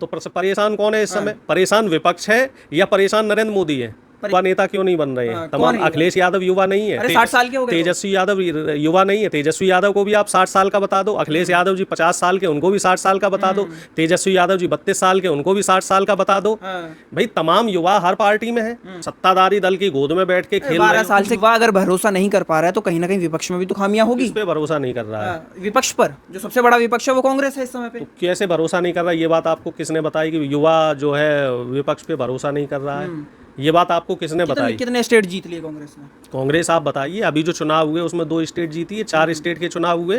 तो परेशान कौन है इस समय? परेशान विपक्ष है या परेशान नरेंद्र मोदी है? युवा नेता क्यों नहीं बन रहे हैं? तमाम अखिलेश यादव युवा नहीं है, अरे 60 साल के हो गए। तेजस्वी यादव युवा नहीं है, तेजस्वी यादव को भी आप 60 साल का बता दो, अखिलेश यादव जी 50 साल के, उनको भी 60 साल का बता दो, तेजस्वी यादव जी 32 साल के, उनको भी 60 साल का बता दो। भाई तमाम युवा हर पार्टी में है, सत्ताधारी दल की गोद में बैठ के खेल 12 साल से युवा अगर भरोसा नहीं कर पा रहा है तो कहीं ना कहीं विपक्ष में भी तो खामियां होगी। इस पे भरोसा नहीं कर रहा है विपक्ष पर, जो सबसे बड़ा विपक्ष है वो कांग्रेस है इस समय पे। तो कैसे भरोसा नहीं कर रहा? ये बात आपको किसने बताई कि युवा जो है विपक्ष पे भरोसा नहीं कर रहा है? ये बात आपको किसने बताई? कितने स्टेट जीत लिए कांग्रेस ने? कांग्रेस आप बताइए, अभी जो चुनाव हुए उसमें 2 स्टेट जीती है, 4 स्टेट के चुनाव हुए,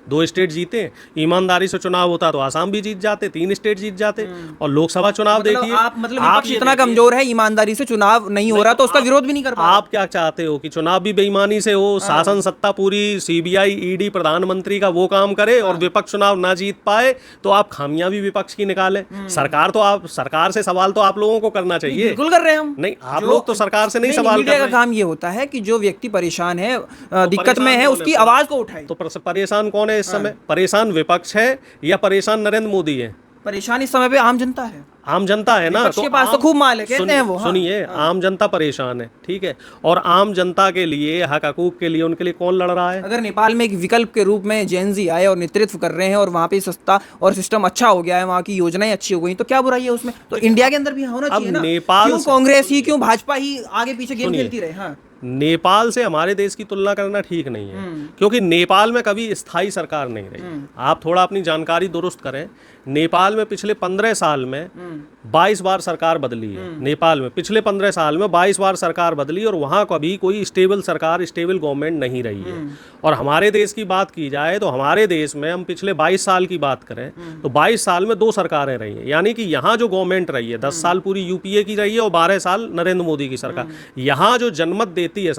2 स्टेट जीते। ईमानदारी से चुनाव होता तो आसाम भी जीत जाते, 3 स्टेट जीत जाते। और लोकसभा चुनाव देखिए, आप विपक्ष इतना कमजोर है, ईमानदारी से चुनाव नहीं हो रहा तो उसका विरोध भी नहीं कर पा रहा। आप क्या चाहते हो कि चुनाव भी बेईमानी से हो, शासन सत्ता पूरी सीबीआई ईडी प्रधानमंत्री का वो काम करे और विपक्ष चुनाव ना जीत पाए? तो आप खामियां भी विपक्ष की निकाले। सरकार से सवाल तो आप लोगों को करना चाहिए। बिल्कुल कर रहे हैं हम। नहीं, आप लोग तो सरकार से नहीं सवाल कर रहे हैं। का काम ये होता है कि जो व्यक्ति परेशान है, दिक्कत में है, उसकी आवाज को उठाए। तो परेशान कौन है इस समय? परेशान विपक्ष है या परेशान नरेंद्र मोदी है? परेशान इस समय पे आम जनता है। आम जनता है ना, तो के पास तो खूब माल है, कहते हैं वो। सुनिए, आम जनता परेशान है, ठीक है, और आम जनता के लिए, हक हकूक के लिए, उनके लिए कौन लड़ रहा है? अगर नेपाल में एक विकल्प के रूप में जेनजी आए और नेतृत्व कर रहे हैं और वहाँ पे सस्ता और सिस्टम अच्छा हो गया है, वहाँ की योजनाएं अच्छी हो गई, तो क्या बुराई है उसमें? तो इंडिया के अंदर भी होना चाहिए ना। नेपाल क्यों कांग्रेस ही, क्यों भाजपा ही आगे पीछे गेम खेलती रहे? हाँ, नेपाल से हमारे देश की तुलना करना ठीक नहीं है, क्योंकि नेपाल में कभी स्थायी सरकार नहीं रही। आप थोड़ा अपनी जानकारी दुरुस्त करें। नेपाल में पिछले 15 साल में 22 बार सरकार बदली है। नेपाल में पिछले 15 साल में 22 बार सरकार बदली और वहाँ कभी कोई स्टेबल सरकार, स्टेबल गवर्नमेंट नहीं रही है। और हमारे देश की बात की जाए तो हमारे देश में हम पिछले 22 साल की बात करें तो 22 साल में 2 सरकारें रही हैं। यानी कि यहाँ जो गवर्नमेंट रही है 10 साल पूरी यूपीए की रही है और 12 साल नरेंद्र मोदी की सरकार। यहाँ जो जनमत देती है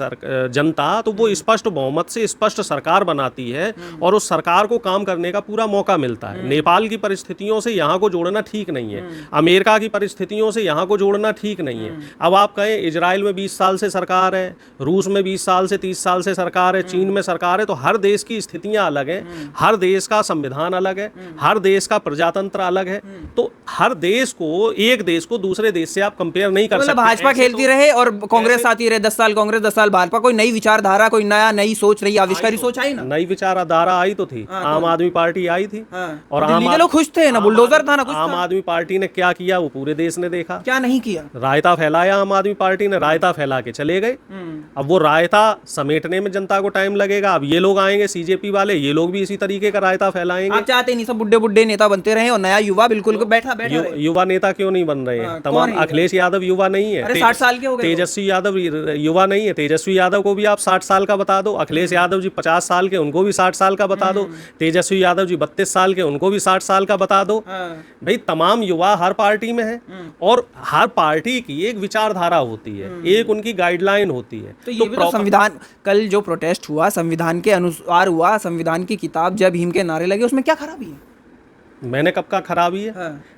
जनता, तो वो स्पष्ट बहुमत से स्पष्ट सरकार बनाती है और उस सरकार को काम करने का पूरा मौका मिलता है। नेपाल की परिस्थितियों से यहाँ को जोड़ना ठीक नहीं है, अमेरिका की परिस्थितियों से यहाँ को जोड़ना ठीक नहीं है। अब आप कहें इजराइल में 20 साल से सरकार है, रूस में 20 साल से 30 साल से सरकार है, चीन में सरकार है, तो हर देश की स्थितियां अलग हैं, हर देश का संविधान अलग है, हर देश का प्रजातंत्र अलग है। तो हर देश को, एक देश को दूसरे देश से आप कंपेयर नहीं कर सकते। भाजपा खेलती रहे और कांग्रेस आती रहे, 10 साल कांग्रेस 10 साल भाजपा, कोई नई विचारधारा, कोई नई सोच रही, आविष्कारी सोच आई ना। नई विचारधारा आई तो थी, आम आदमी पार्टी आई थी और दिल्ली के लोग खुश थे ना, बुलडोजर था ना कुछ। आम आदमी पार्टी ने क्या किया वो पूरे देश ने देखा। क्या नहीं किया? रायता फैलाया आम आदमी पार्टी ने, रायता फैला के चले गए। अब वो रायता समेटने में जनता को टाइम लगेगा। अब ये लोग आएंगे सीजेपी वाले, ये लोग भी इसी तरीके का रायता फैलाएंगे। आप चाहते नहीं सब बुड्ढे बुड्ढे नेता बनते रहे और नया युवा बिल्कुल बैठा युवा नेता क्यों नहीं बन रहे हैं? तमाम अखिलेश यादव युवा नहीं है, 60 साल के हो गए। तेजस्वी यादव युवा नहीं है, तेजस्वी यादव को भी आप 60 साल का बता दो, अखिलेश यादव जी 50 साल के, उनको भी 60 साल का बता दो, तेजस्वी यादव जी 32 साल के, उनको भी 60 साल का बता दो। भाई तमाम युवा हर पार्टी में है और हर पार्टी की एक विचारधारा होती है, एक उनकी गाइडलाइन होती है। तो ये भी तो संविधान, कल जो प्रोटेस्ट हुआ संविधान के अनुसार हुआ, संविधान की किताब जब भीम के नारे लगे, उसमें क्या खराबी है? मैंने कब का खराबी है?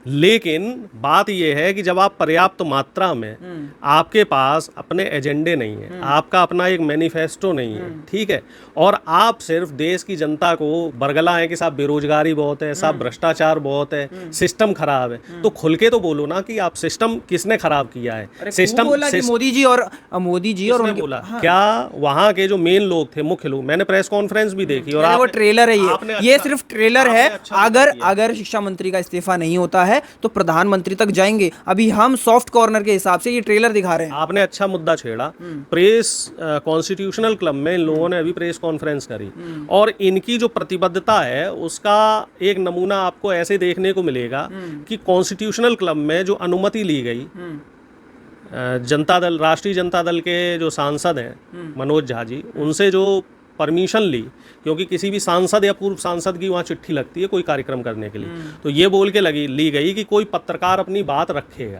लेकिन बात यह है कि जब आप पर्याप्त मात्रा में, आपके पास अपने एजेंडे नहीं है, आपका अपना एक मैनिफेस्टो नहीं है, ठीक है, और आप सिर्फ देश की जनता को बरगला कि साहब बेरोजगारी बहुत है, साहब भ्रष्टाचार बहुत है, सिस्टम खराब है, तो खुल के तो बोलो ना कि आप सिस्टम किसने खराब किया है। सिस्टम मोदी जी और उनके बोला। क्या वहाँ के जो मेन लोग थे, मुख्य लोग, मैंने प्रेस कॉन्फ्रेंस भी देखी और वो ट्रेलर है, ये सिर्फ ट्रेलर है। अगर शिक्षा मंत्री का इस्तीफा नहीं होता है तो प्रधानमंत्री तक जाएंगे। अभी हम सॉफ्ट कॉर्नर के हिसाब से ये ट्रेलर दिखा रहे हैं। आपने अच्छा मुद्दा छेड़ा। प्रेस कॉन्स्टिट्यूशनल क्लब में इन लोगों ने अभी प्रेस कॉन्फ्रेंस करी और इनकी जो प्रतिबद्धता है उसका एक नमूना आपको ऐसे देखने को मिलेगा कि कॉन्स्टिट्यूशनल क्लब में जो अनुमति ली गई, जनता दल, राष्ट्रीय जनता दल के जो सांसद हैं मनोज झा जी, उनसे जो परमिशन ली, क्योंकि किसी भी सांसद या पूर्व सांसद की वहाँ चिट्ठी लगती है कोई कार्यक्रम करने के लिए, तो ये बोल के ली गई कि कोई पत्रकार अपनी बात रखेगा।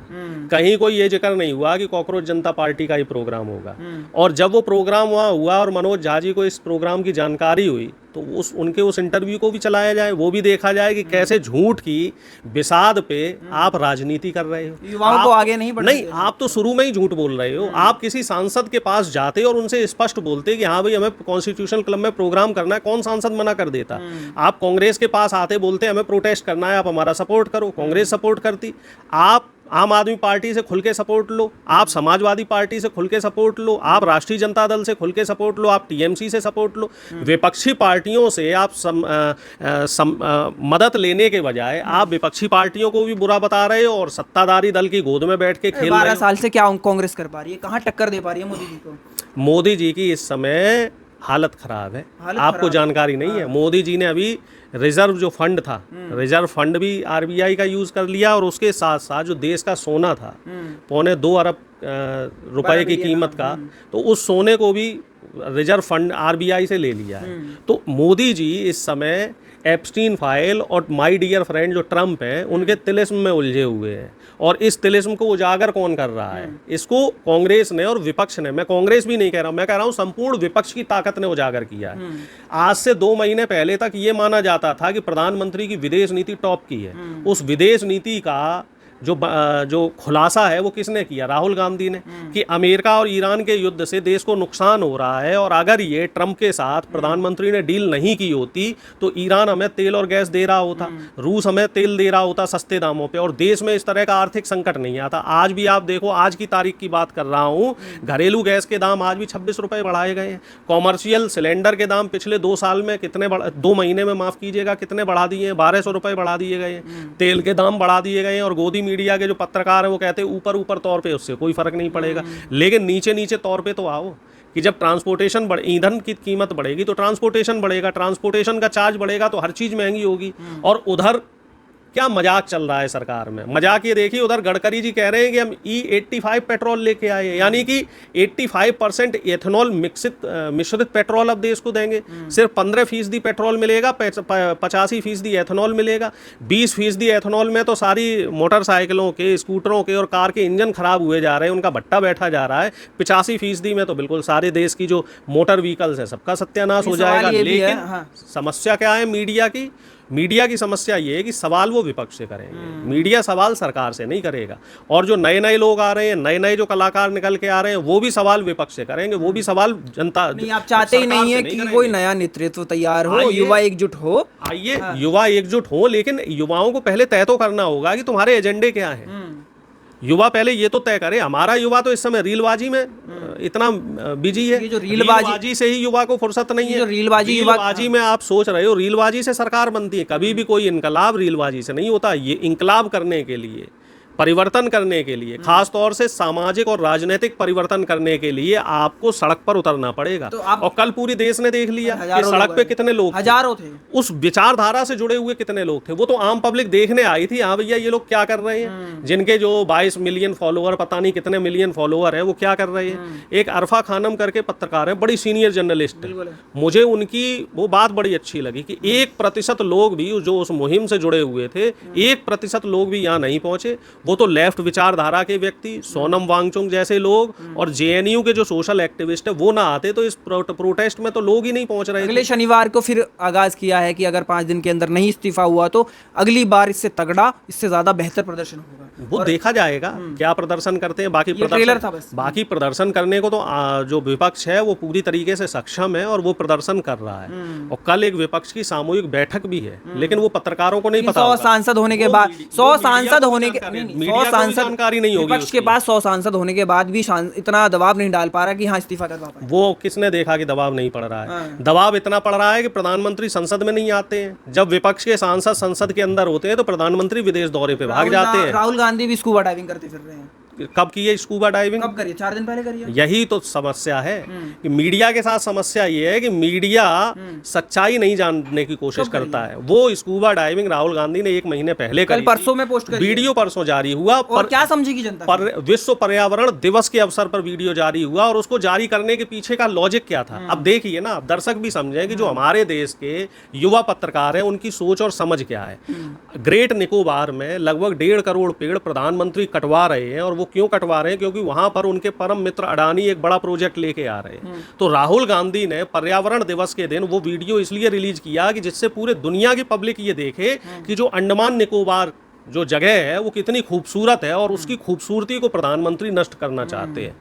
कहीं कोई ये जिक्र नहीं हुआ कि कॉकरोच जनता पार्टी का ही प्रोग्राम होगा। और जब वो प्रोग्राम वहाँ हुआ और मनोज झा जी को इस प्रोग्राम की जानकारी हुई तो उनके उस इंटरव्यू को भी चलाया जाए, वो भी देखा जाए कि कैसे झूठ की बिसात पे आप राजनीति कर रहे हो। युवाओं को आगे नहीं बढ़ने नहीं, आप तो शुरू में ही झूठ बोल रहे हो। आप किसी सांसद के पास जाते और उनसे स्पष्ट बोलते कि हाँ भाई हमें कॉन्स्टिट्यूशनल क्लब में प्रोग्राम करना है, कौन सांसद मना कर देता। आप कांग्रेस के पास आते बोलते हमें प्रोटेस्ट करना है, आप हमारा सपोर्ट करो, कांग्रेस सपोर्ट करती। आप आम आदमी पार्टी से खुल के सपोर्ट लो, आप समाजवादी पार्टी से खुल के सपोर्ट लो, आप राष्ट्रीय जनता दल से खुल के सपोर्ट लो, आप टीएमसी से सपोर्ट लो। विपक्षी पार्टियों से आप मदद लेने के बजाय आप विपक्षी पार्टियों को भी बुरा बता रहे हो और सत्ताधारी दल की गोद में बैठ के खेल रहे हो। 12 साल से क्या कांग्रेस कर पा रही है, कहाँ टक्कर दे पा रही है मोदी जी को? मोदी जी की इस समय हालत खराब है, आपको जानकारी नहीं है। मोदी जी ने अभी रिजर्व जो फंड था, रिजर्व फंड भी आरबीआई का यूज कर लिया और उसके साथ साथ जो देश का सोना था 2.25 अरब रुपए की कीमत का, तो उस सोने को भी रिजर्व फंड आरबीआई से ले लिया है। तो मोदी जी इस समय एप्स्टीन फाइल और माय डियर फ्रेंड जो ट्रम्प हैं उनके तिलिस्म में उलझे हुए हैं। और इस तिलिस्म को उजागर कौन कर रहा है? इसको कांग्रेस ने और विपक्ष ने, मैं कांग्रेस भी नहीं कह रहा हूं, मैं कह रहा हूं संपूर्ण विपक्ष की ताकत ने उजागर किया है। आज से 2 महीने पहले तक ये माना जाता था कि प्रधानमंत्री की विदेश नीति टॉप की है। उस विदेश नीति का जो खुलासा है वो किसने किया? राहुल गांधी ने, कि अमेरिका और ईरान के युद्ध से देश को नुकसान हो रहा है और अगर ये ट्रंप के साथ प्रधानमंत्री ने डील नहीं की होती तो ईरान हमें तेल और गैस दे रहा होता, रूस हमें तेल दे रहा होता सस्ते दामों पे और देश में इस तरह का आर्थिक संकट नहीं आता। आज भी आप देखो, आज की तारीख की बात कर रहा हूँ, घरेलू गैस के दाम आज भी 26 रुपए बढ़ाए गए हैं। कॉमर्शियल सिलेंडर के दाम पिछले 2 साल में कितने 2 महीने में माफ कीजिएगा कितने बढ़ा दिए हैं? 1200 रुपए बढ़ा दिए गए हैं। तेल के दाम बढ़ा दिए गए हैं और गोदी मीडिया के जो पत्रकार हैं वो कहते हैं ऊपर ऊपर तौर पे उससे कोई फर्क नहीं पड़ेगा, लेकिन नीचे नीचे तौर पे तो आओ कि जब ट्रांसपोर्टेशन ईंधन की कीमत बढ़ेगी तो ट्रांसपोर्टेशन बढ़ेगा, ट्रांसपोर्टेशन का चार्ज बढ़ेगा तो हर चीज़ महंगी होगी। और उधर क्या मजाक चल रहा है सरकार में? मजाक ये देखिए, उधर गडकरी जी कह रहे हैं कि हम E85 पेट्रोल लेके आए, यानी कि 85% एथेनॉल मिश्रित पेट्रोल अब देश को देंगे। सिर्फ 15% पेट्रोल मिलेगा, 85% एथेनॉल मिलेगा। 20% एथेनॉल में तो सारी मोटरसाइकिलों के, स्कूटरों के और कार के इंजन खराब हुए जा रहे हैं, उनका भट्टा बैठा जा रहा है। 85% में तो बिल्कुल सारे देश की जो मोटर व्हीकल्स है सबका सत्यानाश हो जाएगा। लेकिन समस्या क्या है मीडिया की? मीडिया की समस्या ये है कि सवाल वो विपक्ष से करेंगे, मीडिया सवाल सरकार से नहीं करेगा। और जो नए नए लोग आ रहे हैं, नए नए जो कलाकार निकल के आ रहे हैं, वो भी सवाल विपक्ष से करेंगे, वो भी सवाल जनता नहीं। आप चाहते ही नहीं है कि कोई नया नेतृत्व तैयार हो, युवा एकजुट हो? आइए, युवा एकजुट हो, लेकिन युवाओं को पहले तय तो करना होगा कि तुम्हारे एजेंडे क्या है। युवा पहले ये तो तय करे। हमारा युवा तो इस समय रीलबाजी में इतना बिजी है, जो रीलबाजी से ही युवा को फुर्सत नहीं है। जो रीलबाजी में आप सोच रहे हो, रीलबाजी से सरकार बनती है। कभी भी कोई इनकलाब रीलबाजी से नहीं होता। ये इनकलाब करने के लिए, परिवर्तन करने के लिए, खास तौर से सामाजिक और राजनीतिक परिवर्तन करने के लिए आपको सड़क पर उतरना पड़ेगा। तो और कल पूरी देश ने देख लिया कि सड़क पे कितने लोग, हजारों थे। उस विचारधारा से जुड़े हुए कितने लोग थे। वो तो आम पब्लिक देखने आई थी, हाँ भैया ये लोग क्या कर रहे हैं। जिनके जो 22 मिलियन फॉलोअर, पता नहीं कितने मिलियन फॉलोअर है, वो क्या कर रहे हैं। एक अरफा खानम करके पत्रकार है, बड़ी सीनियर जर्नलिस्ट है, मुझे उनकी वो बात बड़ी अच्छी लगी कि 1% लोग भी जो उस मुहिम से जुड़े हुए थे, 1% लोग भी यहाँ नहीं पहुंचे। वो तो लेफ्ट विचारधारा के व्यक्ति, सोनम वांगचुक जैसे लोग और जेएनयू के जो सोशल एक्टिविस्ट है वो ना आते तो इस प्रोटेस्ट में तो लोग ही नहीं पहुंच रहे। अगले शनिवार को फिर आगाज किया है कि अगर 5 दिन के अंदर नहीं इस्तीफा हुआ तो अगली बार इससे तगड़ा, इससे ज्यादा बेहतर प्रदर्शन होगा। वो देखा जाएगा क्या प्रदर्शन करते हैं। बाकी प्रदर्शन करने को तो जो विपक्ष है वो पूरी तरीके से सक्षम है और वो प्रदर्शन कर रहा है। और कल एक विपक्ष की सामूहिक बैठक भी है, लेकिन वो पत्रकारों को नहीं पता। 100 सांसद होने के बाद, 100 सांसद होने के जानकारी नहीं होगी। विपक्ष के पास 100 सांसद होने के बाद भी इतना दबाव नहीं डाल पा रहा कि हाँ इस्तीफा करवा पाए। वो किसने देखा कि दबाव नहीं पड़ रहा है? दबाव इतना पड़ रहा है कि प्रधानमंत्री संसद में नहीं आते हैं। जब विपक्ष के सांसद संसद के अंदर होते हैं तो प्रधानमंत्री विदेश दौरे पे भाग जाते हैं। राहुल गांधी भी स्कूबा डाइविंग करते फिर रहे हैं। कब की है स्कूबा डाइविंग? कब करिए? 4 दिन पहले करिए। यही तो समस्या है कि मीडिया के साथ समस्या ये है कि मीडिया सच्चाई नहीं जानने की कोशिश करता है। वो स्कूबा डाइविंग राहुल गांधी ने 1 महीने पहले कल परसों में पोस्ट करी, वीडियो परसों जारी हुआ। और क्या समझेगी जनता? पर विश्व पर्यावरण दिवस के अवसर पर वीडियो जारी हुआ और उसको जारी करने के पीछे का लॉजिक क्या था? अब देखिए ना, दर्शक भी समझे कि जो हमारे देश के युवा पत्रकार हैं उनकी सोच और समझ क्या है। ग्रेट निकोबार में लगभग 1.5 करोड़ पेड़ प्रधानमंत्री कटवा रहे हैं और वो वो क्यों कटवा रहे हैं? क्योंकि वहां पर उनके परम मित्र अडानी एक बड़ा प्रोजेक्ट लेके आ रहे हैं। तो राहुल गांधी ने पर्यावरण दिवस के दिन वो वीडियो इसलिए रिलीज किया कि जिससे पूरे दुनिया की पब्लिक ये देखे कि जो अंडमान निकोबार जो जगह है वो कितनी खूबसूरत है और उसकी खूबसूरती को प्रधानमंत्री नष्ट करना चाहते हैं।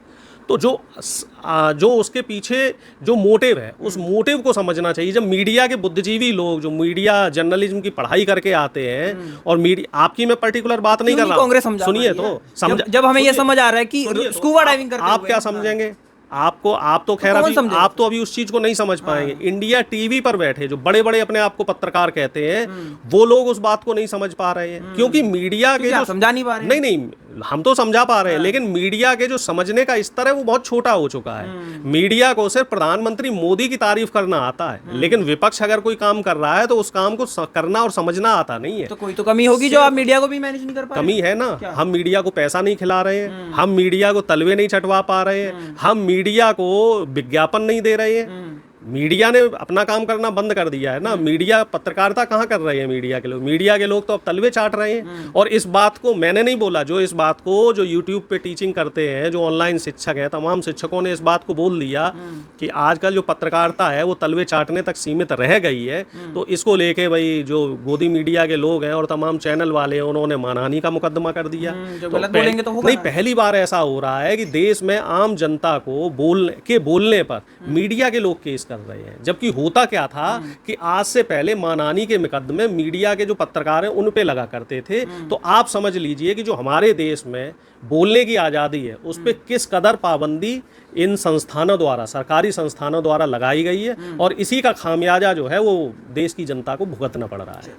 तो जो उसके पीछे जो मोटिव है, उस मोटिव को समझना चाहिए। जब मीडिया के बुद्धिजीवी लोग जो मीडिया जर्नलिज्म की पढ़ाई करके आते हैं, और मीडिया, आपकी मैं पर्टिकुलर बात नहीं कर रहा, कांग्रेस सुनिए तो जब हमें ये समझ आ रहा है कि स्कूबा डाइविंग करते आप क्या समझेंगे? आप तो खैर आप तो अभी उस चीज को नहीं समझ पाएंगे। इंडिया टीवी पर बैठे जो बड़े बड़े अपने आप को पत्रकार कहते हैं, वो लोग उस बात को नहीं समझ पा रहे हैं, क्योंकि मीडिया के जो समझा नहीं पा रहे हैं। नहीं, हम तो समझा पा रहे हैं, लेकिन मीडिया के जो समझने का स्तर है वो बहुत छोटा हो चुका है। मीडिया को सिर्फ प्रधानमंत्री मोदी की तारीफ करना आता है, लेकिन विपक्ष अगर कोई काम कर रहा है तो उस काम को करना और समझना आता नहीं है। तो कोई तो कमी होगी जो आप मीडिया को भी मैनेज नहीं कर पा रहे। कमी है ना, हम मीडिया को पैसा नहीं खिला रहे हैं, हम मीडिया को तलवे नहीं चटवा पा रहे हैं, हम मीडिया को विज्ञापन नहीं दे रहे हैं। मीडिया ने अपना काम करना बंद कर दिया है ना। मीडिया पत्रकारिता कहाँ कर रहे हैं? मीडिया के लोग तो अब तलवे चाट रहे हैं। और इस बात को मैंने नहीं बोला, इस बात को जो यूट्यूब पे टीचिंग करते हैं, जो ऑनलाइन शिक्षक हैं, तमाम शिक्षकों ने इस बात को बोल दिया कि आजकल जो पत्रकारिता है वो तलवे चाटने तक सीमित रह गई है। तो इसको लेके भाई जो गोदी मीडिया के लोग हैं और तमाम चैनल वाले हैं, उन्होंने मानहानि का मुकदमा कर दिया। नहीं, पहली बार ऐसा हो रहा है कि देश में आम जनता को बोलने पर मीडिया के लोग केस कर रहे हैं। जबकि होता क्या था कि आज से पहले मानहानि के मुकदमे मीडिया के जो पत्रकार हैं उन पे लगा करते थे। तो आप समझ लीजिए कि जो हमारे देश में बोलने की आज़ादी है उस पे किस कदर पाबंदी इन संस्थानों द्वारा, सरकारी संस्थानों द्वारा लगाई गई है, और इसी का खामियाजा जो है वो देश की जनता को भुगतना पड़ रहा है।